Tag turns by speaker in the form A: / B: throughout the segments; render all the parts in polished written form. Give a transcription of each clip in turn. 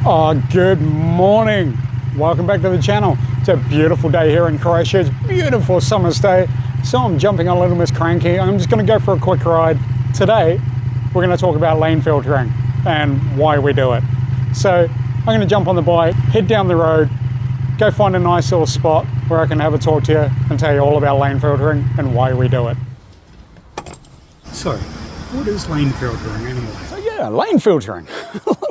A: Good morning. Welcome back to the channel. It's a beautiful day here in Croatia. It's a beautiful summer's day. So I'm jumping on Little Miss Cranky. I'm just going to go for a quick ride. Today, we're going to talk about lane filtering and why we do it. So I'm going to jump on the bike, head down the road, go find a nice little spot where I can have a talk to you and tell you all about lane filtering and why we do it. So, what is lane filtering anyway? So yeah, lane filtering.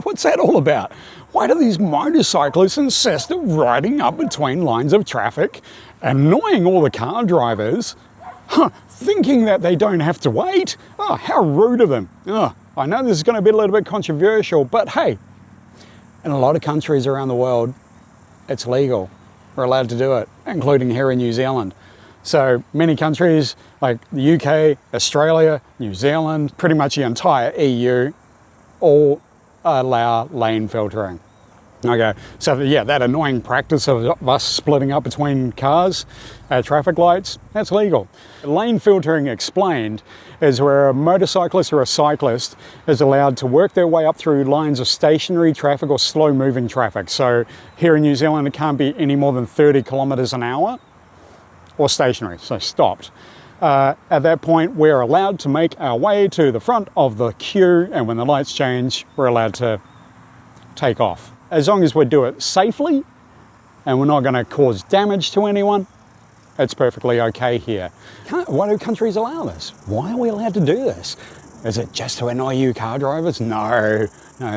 A: What's that all about? Why do these motorcyclists insist on riding up between lines of traffic, annoying all the car drivers, thinking that they don't have to wait? Oh, how rude of them. I know this is going to be a little bit controversial, but hey, in a lot of countries around the world, it's legal. We're allowed to do it, including here in New Zealand. So many countries like the UK, Australia, New Zealand, pretty much the entire EU, all allow lane filtering. Okay, so yeah, that annoying practice of us splitting up between cars at traffic lights, that's legal. Lane filtering explained is where a motorcyclist or a cyclist is allowed to work their way up through lines of stationary traffic or slow moving traffic. So here in New Zealand, it can't be any more than 30 kilometers an hour or stationary, so stopped. At that point, we're allowed to make our way to the front of the queue, and when the lights change, we're allowed to take off. As long as we do it safely and we're not going to cause damage to anyone, it's perfectly okay here. Why do countries allow this? Why are we allowed to do this? Is it just to annoy you car drivers? No,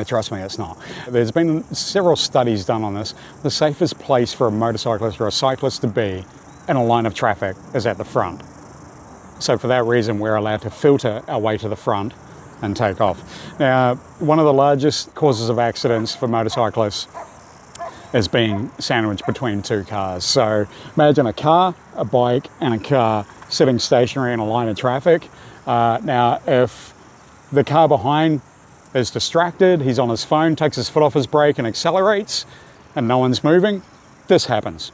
A: trust me, it's not. There's been several studies done on this. The safest place for a motorcyclist or a cyclist to be in a line of traffic is at the front. So for that reason, we're allowed to filter our way to the front and take off. Now, one of the largest causes of accidents for motorcyclists is being sandwiched between two cars. So imagine a car, a bike, and a car sitting stationary in a line of traffic. Now, if the car behind is distracted, he's on his phone, takes his foot off his brake and accelerates, and no one's moving, this happens.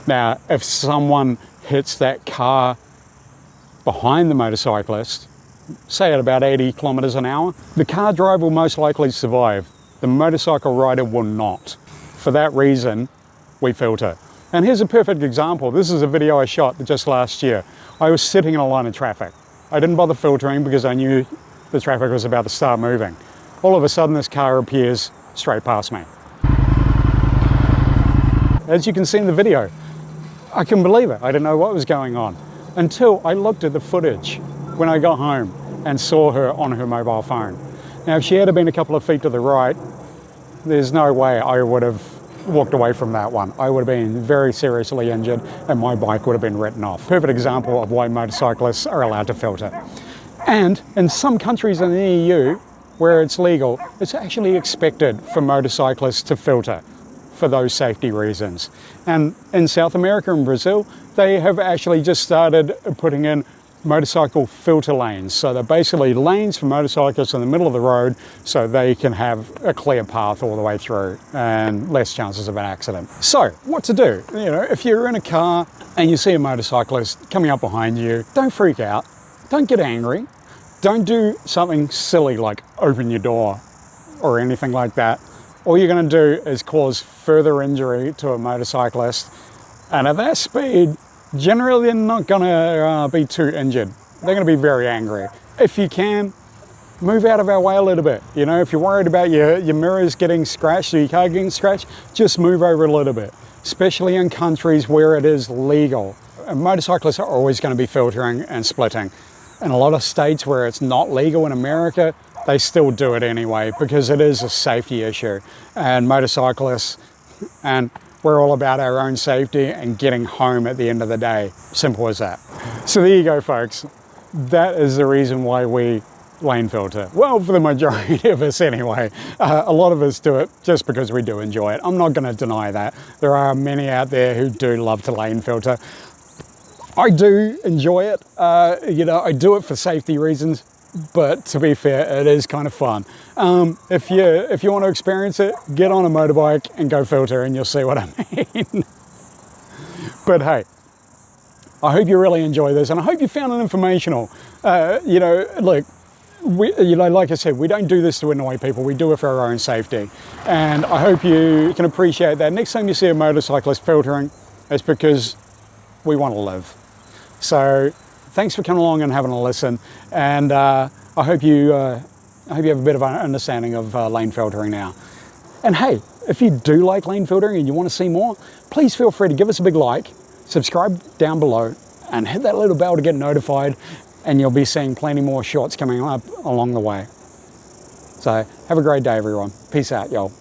A: Now, if someone hits that car behind the motorcyclist, say at about 80 kilometers an hour, the car driver will most likely survive. The motorcycle rider will not. For that reason, we filter. And here's a perfect example. This is a video I shot just last year. I was sitting in a line of traffic. I didn't bother filtering because I knew the traffic was about to start moving. All of a sudden, this car appears straight past me. As you can see in the video, I couldn't believe it. I didn't know what was going on until I looked at the footage when I got home and saw her on her mobile phone. Now, if she had been a couple of feet to the right, there's no way I would have walked away from that one. I would have been very seriously injured and my bike would have been written off. Perfect example of why motorcyclists are allowed to filter. And in some countries in the EU where it's legal, it's actually expected for motorcyclists to filter for those safety reasons. And in South America and Brazil, they have actually just started putting in motorcycle filter lanes. So they're basically lanes for motorcyclists in the middle of the road so they can have a clear path all the way through and less chances of an accident. So what to do? You know, if you're in a car and you see a motorcyclist coming up behind you, don't freak out, don't get angry, don't do something silly like open your door or anything like that. All you're going to do is cause further injury to a motorcyclist, and at that speed, generally they're not going to be too injured. They're going to be very angry. If you can, move out of our way a little bit. You know, if you're worried about your mirrors getting scratched or your car getting scratched, just move over a little bit, especially in countries where it is legal. And motorcyclists are always going to be filtering and splitting. In a lot of states where it's not legal in America, they still do it anyway because it is a safety issue. And motorcyclists, and we're all about our own safety and getting home at the end of the day. Simple as that. So there you go, folks. That is the reason why we lane filter. Well, for the majority of us anyway. A lot of us do it just because we do enjoy it. I'm not going to deny that. There are many out there who do love to lane filter. I do enjoy it. You know, I do it for safety reasons. But to be fair, it is kind of fun. If you want to experience it, get on a motorbike and go filter and you'll see what I mean. But hey, I hope you really enjoy this and I hope you found it informational. You know, look, like I said, we don't do this to annoy people. We do it for our own safety. And I hope you can appreciate that. Next time you see a motorcyclist filtering, it's because we want to live. So thanks for coming along and having a listen. And I hope you have a bit of an understanding of lane filtering now. And hey, if you do like lane filtering and you want to see more, please feel free to give us a big like, subscribe down below, and hit that little bell to get notified, and you'll be seeing plenty more shorts coming up along the way. So have a great day, everyone. Peace out, y'all.